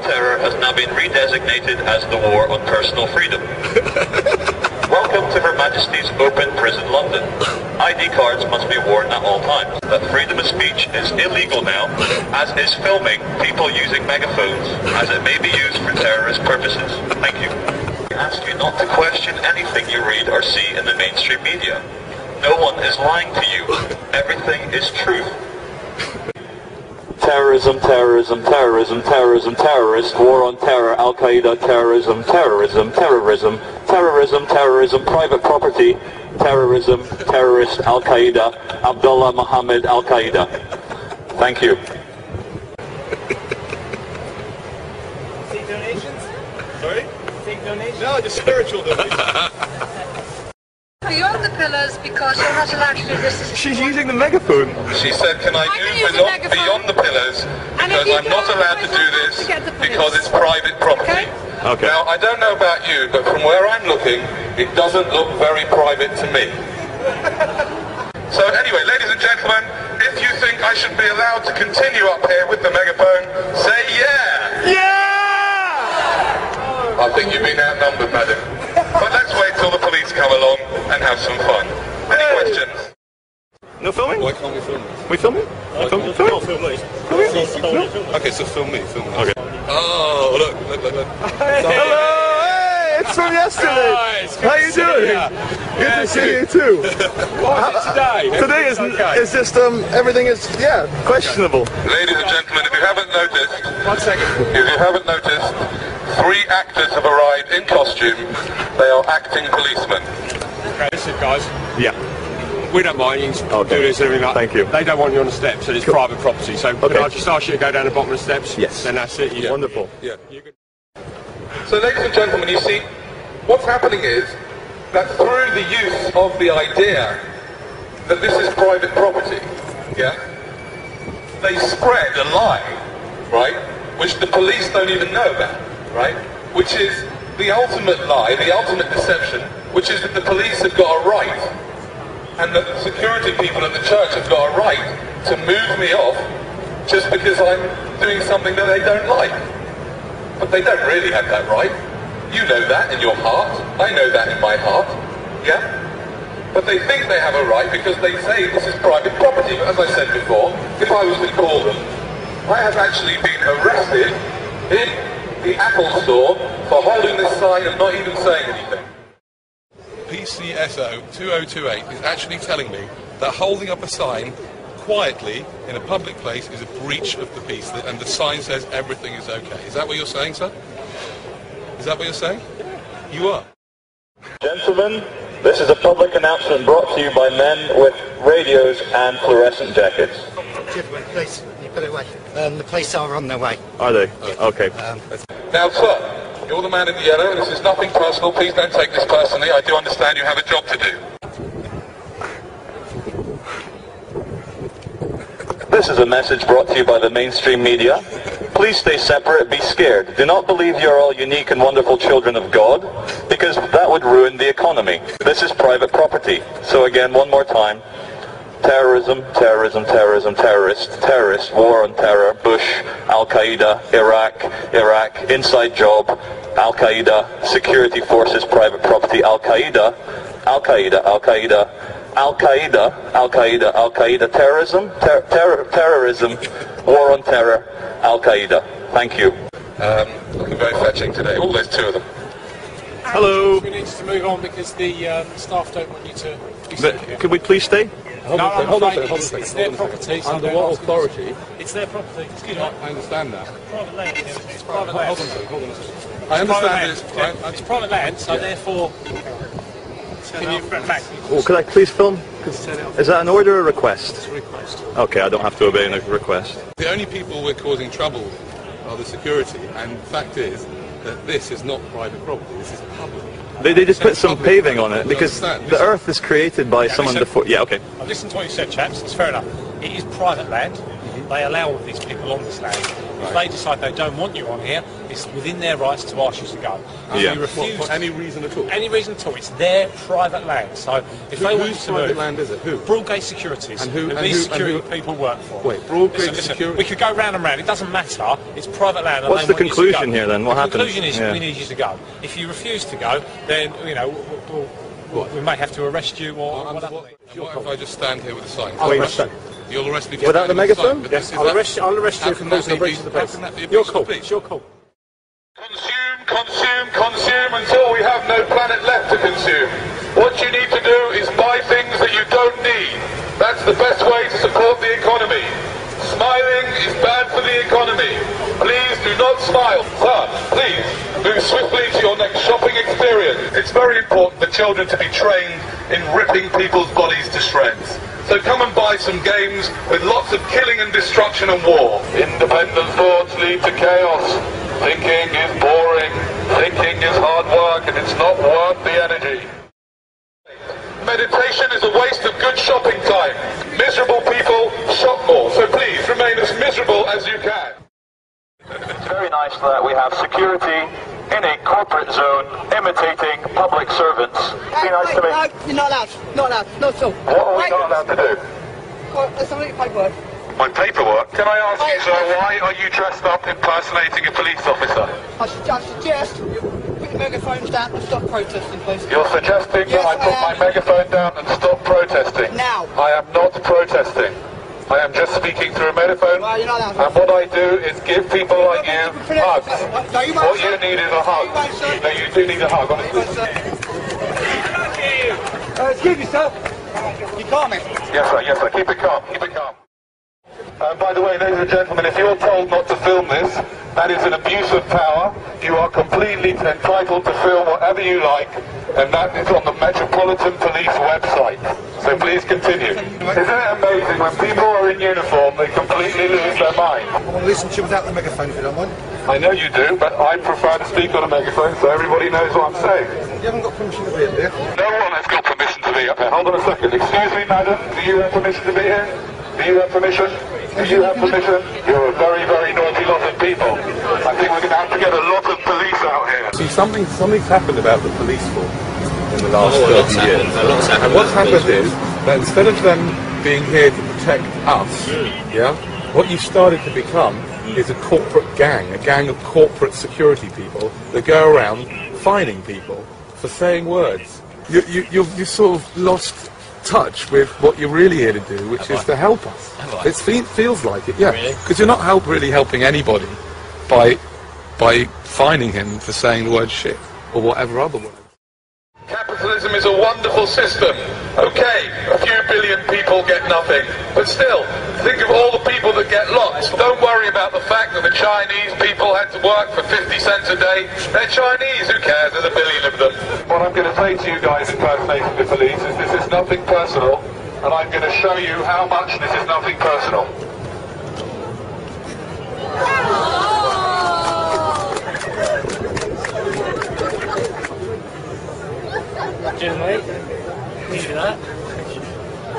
Terror has now been redesignated as the War on Personal Freedom. Welcome to Her Majesty's Open Prison London. ID cards must be worn at all times. That freedom of speech is illegal now, as is filming people using megaphones, as it may be used for terrorist purposes. Thank you. We ask you not to question anything you read or see in the mainstream media. No one is lying to you. Everything is truth. Terrorism, terrorism, terrorism, terrorism, terrorist, war on terror, Al-Qaeda, terrorism, terrorism, terrorism, terrorism, terrorism, private property, terrorism, terrorist, Al-Qaeda, Abdullah Muhammad Al-Qaeda. Thank you. Take donations? Sorry? Take donations? No, just spiritual donations. Beyond the pillars, because you're not allowed to do this. She's using the megaphone. She said, can I use do the megaphone? beyond the pillars, And because if you I'm not go, allowed to do I have this to get the because pillars. it's private property. Okay. Now, I don't know about you, but from where I'm looking, it doesn't look very private to me. So anyway, ladies and gentlemen, if you think I should be allowed to continue up here with the megaphone, say yeah! Yeah! I think you've been outnumbered, madam. But let's wait till the police come along and have some fun. Any questions? No filming? Why can't we film this? We filming? Film me? Okay, so film me. Okay. Oh, look. Hello! Hey, it's from yesterday! How you doing? Good to see you too. today? Today is just, everything is, questionable. Ladies and gentlemen, if you haven't noticed, 1 second. if you haven't noticed, 3 actors have arrived in costume. They are acting policemen. Listen, guys, Yeah. we don't mind you can Okay. do this and everything like Thank you. They don't want you on the steps, and it's private property. So could I just ask you to go down the bottom of the steps? Yes. Then that's it. You Wonderful. Yeah. So ladies and gentlemen, you see, what's happening is that through the use of the idea that this is private property, they spread a lie, right, which the police don't even know about, right, which is the ultimate lie, the ultimate deception, which is that the police have got a right, and that the security people at the church have got a right to move me off just because I'm doing something that they don't like. But they don't really have that right. You know that in your heart. I know that in my heart. Yeah? But they think they have a right because they say this is private property. But as I said before, if I was to call them, I have actually been arrested in the Apple store for holding this sign and not even saying anything. PCSO 2028 is actually telling me that holding up a sign quietly in a public place is a breach of the peace, and the sign says everything is okay. Is that what you're saying, sir? Is that what you're saying? You are. Gentlemen, this is a public announcement brought to you by men with radios and fluorescent jackets. Gentlemen, please, you put it away. The police are on their way. Are they? Okay. Now, sir, you're the man in the yellow, and this is nothing personal. Please don't take this personally. I do understand you have a job to do. This is a message brought to you by the mainstream media. Please stay separate, be scared. Do not believe you're all unique and wonderful children of God, because that would ruin the economy. This is private property. So again, one more time. Terrorism, terrorism, terrorism, terrorist, terrorist, war on terror, Bush, Al-Qaeda, Iraq, inside job, Al-Qaeda, security forces, private property, Al-Qaeda, Al-Qaeda, Al-Qaeda, Al-Qaeda, Al-Qaeda, Al-Qaeda, terrorism, terrorism, war on terror, Al-Qaeda. Thank you. Looking very fetching today. Oh, there's 2 of them. Hello. We need to move on because the staff don't want you to be sitting here. Could we please stay? Hold on a second. It's their property. So Under what authority? It's their property. Excuse me. I understand that. Private land. It's private land. Hold on a second. I understand It's this. private land. It's private land, so therefore. Can you back? Oh, could I please film? Is that an order or a request? It's a request. Okay, I don't have to obey a request. The only people we're causing trouble are the security, and the fact is that this is not private property, this is public. They just put some paving on it because the earth is created by someone before. Yeah, okay. I've listened to what you said, chaps. It's fair enough. It is private land. They allow all these people on this land. If they decide they don't want you on here, it's is within their rights to ask you to go. If Yeah. you refuse For any reason at all? any reason at all, it's their private land. So if they want Whose to private move, land is it? Who? Broadgate Securities. And who- who and these who- security and who- people work for. Wait, Broadgate Listen, Security? we could go round and round. It doesn't matter. It's private land. And What's they the want you to go. conclusion here then? What the happens? conclusion is Yeah. we need you to go. If you refuse to go, then we may have to arrest you or whatever. What if I just stand here with a sign? I'll arrest you. You'll arrest me for Without the standing with a sign, megaphone? but Yes, is I'll that- arrest how you can for that causing a be breach of the how peace. can that be a Your breach of call. the peace? It's your call. Consume, consume, consume until we have no planet left to consume. What you need to do is buy things that you don't need. That's the best way to support the economy. Smiling is bad for the economy. Please do not smile. Sir, please move swiftly to your next shopping experience. It's very important for children to be trained in ripping people's bodies to shreds. So come and buy some games with lots of killing and destruction and war. Independent thoughts lead to chaos. Thinking is boring. Thinking is hard work and it's not worth the energy. Meditation is a waste of good shopping time. Miserable people shop more, so please remain as miserable as you can. It's very nice that we have security in a corporate zone imitating public servants. Be nice to me. No, you're not allowed. Not allowed. Not at all. What are we not allowed to do? Well, let's have a look at your paperwork. My paperwork? Can I ask you, sir, why are you dressed up impersonating a police officer? I suggest you put your megaphones down and stop protesting, please. You're suggesting Yes, that I put I my am. megaphone down and stop protesting. Now. I am not protesting. I am just speaking through a megaphone, Well, you're not allowed. and what I do is give people like you hugs. No, you won't, What you sir. need is a No, you hug. won't, sir. No, you do need a hug, honestly. Excuse me, sir. You calm me. Yes, sir. Keep it calm. Keep it calm. By the way, ladies and gentlemen, if you're told not to film this, that is an abuse of power. You are completely entitled to film whatever you like, and that is on the Metropolitan Police website. So please continue. Isn't it amazing when people are in uniform, they completely lose their mind? I want to listen to you without the megaphone if you don't mind. I know you do, but I prefer to speak on a megaphone so everybody knows what I'm saying. You haven't got permission to be in here. No one has got permission to be up here. Hold on a second. Excuse me, madam. Do you have permission to be here? Do you have permission? Do you have permission? You're a very, very naughty lot of people. I think we're going to have to get a lot of police out here. See, something's happened about the police force in the last 30 years. And what's happened is that instead of them being here to protect us, yeah, what you've started to become is a corporate gang, a gang of corporate security people that go around fining people for saying words. You've sort of lost touch with what you're really here to do, which is to help us. It feels like it, yeah. Because you're not really helping anybody by fining him for saying the word shit or whatever other word. Capitalism is a wonderful system. Okay, a few billion people get nothing. But still, think of all the people that get lots. Don't worry about the fact that the Chinese people had to work for 50 cents a day. They're Chinese, who cares? There's a billion of them. What I'm going to say to you guys impersonating the police is this is nothing personal, and I'm going to show you how much this is nothing personal. Cheers, mate. You do that?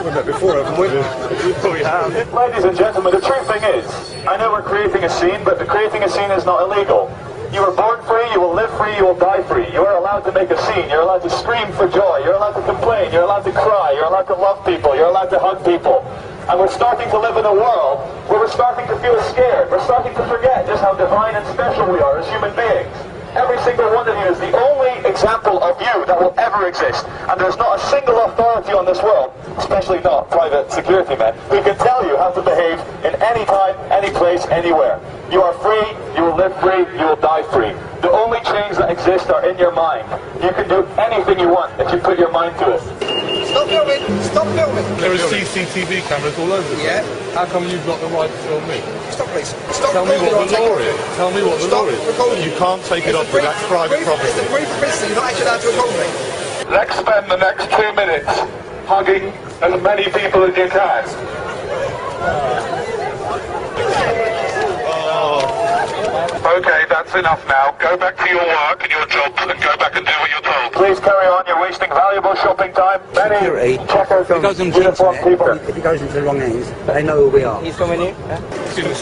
We've met before, haven't we? We have. Ladies and gentlemen, the true thing is, I know we're creating a scene, but creating a scene is not illegal. You were born free, you will live free, you will die free. You are allowed to make a scene, you're allowed to scream for joy, you're allowed to complain, you're allowed to cry, you're allowed to love people, you're allowed to hug people. And we're starting to live in a world where we're starting to feel scared. We're starting to forget just how divine and special we are as human beings. Every single one of you is the only example of you that will ever exist. And there's not a single authority on this world, especially not private security men, who can tell you how to behave in any time, any place, anywhere. You are free, you will live free, you will die free. The only chains that exist are in your mind. You can do anything you want if you put your mind to it. Stop filming. Stop filming. There are CCTV cameras all over the place. Yeah. How come you've got the right to film me? Stop, please. Stop Tell me filming. what the law is. Tell me what the law is. Recording. You can't take it off with that private property. It's a brief privacy. You're not actually allowed to record me. Let's spend the next 2 minutes hugging as many people as you can. Okay, that's enough now. Go back to your work and your jobs and go back and do what you're told. Please carry on. You're wasting valuable shopping time. Many checkers and uniformed people. If he goes into the wrong hands, they know who we are. He's coming in. Excuse me,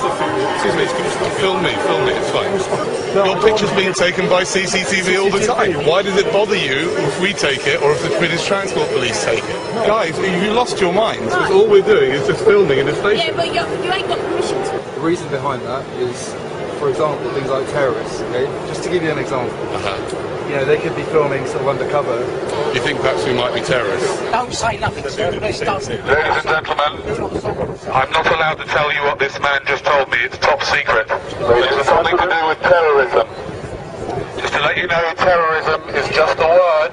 film me, it's fine. Your picture's being taken by CCTV all the time. Why does it bother you if we take it or if the British Transport Police take it? Guys, you lost your minds. All we're doing is just filming in the station. Yeah, but you ain't got permission to. The reason behind that is, for example, things like terrorists, okay? Just to give you an example. You know, they could be filming sort of undercover. You think perhaps we might be terrorists? Don't say nothing. Ladies and gentlemen, I'm not allowed to tell you what this man just told me. It's top secret. It has something to do with terrorism. Just to let you know, terrorism is just a word,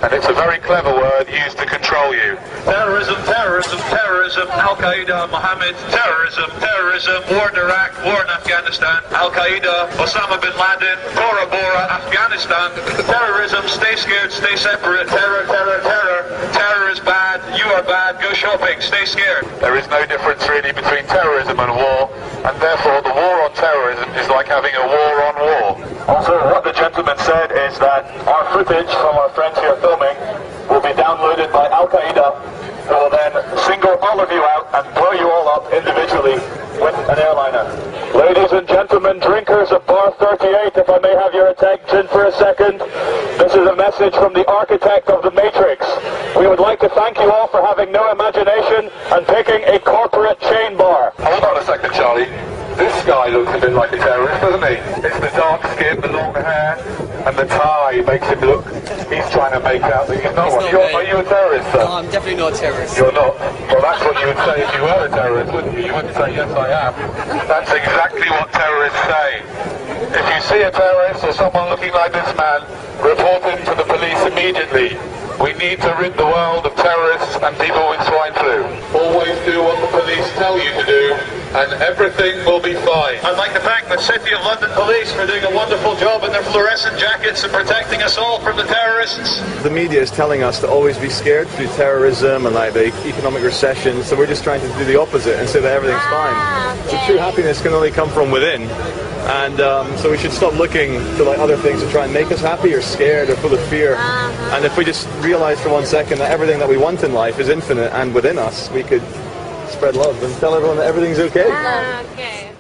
and it's a very clever word used to control you. Terrorism, terrorism, terrorism, Al-Qaeda, Mohammed, terrorism, terrorism, war in Iraq, war in Afghanistan, Al-Qaeda, Osama bin Laden, Bora Bora, Afghanistan, terrorism, stay scared, stay separate, terror, terror, terror, terror is bad, you are bad, go shopping, stay scared. There is no difference really between terrorism and war, and therefore the war on terrorism is like having a war on war. Also, what the gentleman said is that our footage from our friends here filming will be downloaded by Al-Qaeda, who will then single all of you out and blow you all up individually with an airliner. Ladies and gentlemen, drinkers of Bar 38, if I may have your attention for a second, this is a message from the architect of the Matrix. We would like to thank you all for having no imagination and picking a corporate chain bar. Hold on a second, Charlie. This guy looks a bit like a terrorist, doesn't he? It's the dark skin, the long hair, and the tie makes him look... He's trying to make out that he's not one. Are you a terrorist, sir? No, I'm definitely not a terrorist. You're not? Well, that's what you would say if you were a terrorist, wouldn't you? You wouldn't say, yes, I am. That's exactly what terrorists say. If you see a terrorist or someone looking like this man, report him to the police immediately. We need to rid the world of terrorists and people with swine flu. Always do what the police tell you to do, and everything will be fine. I'd like to thank the City of London Police for doing a wonderful job in their fluorescent jackets and protecting us all from the terrorists. The media is telling us to always be scared through terrorism and like the economic recession, so we're just trying to do the opposite and say that everything's fine. So true happiness can only come from within. And so we should stop looking to like other things to try and make us happy or scared or full of fear. And if we just realize for 1 second that everything that we want in life is infinite and within us, we could spread love and tell everyone that everything's okay. Okay.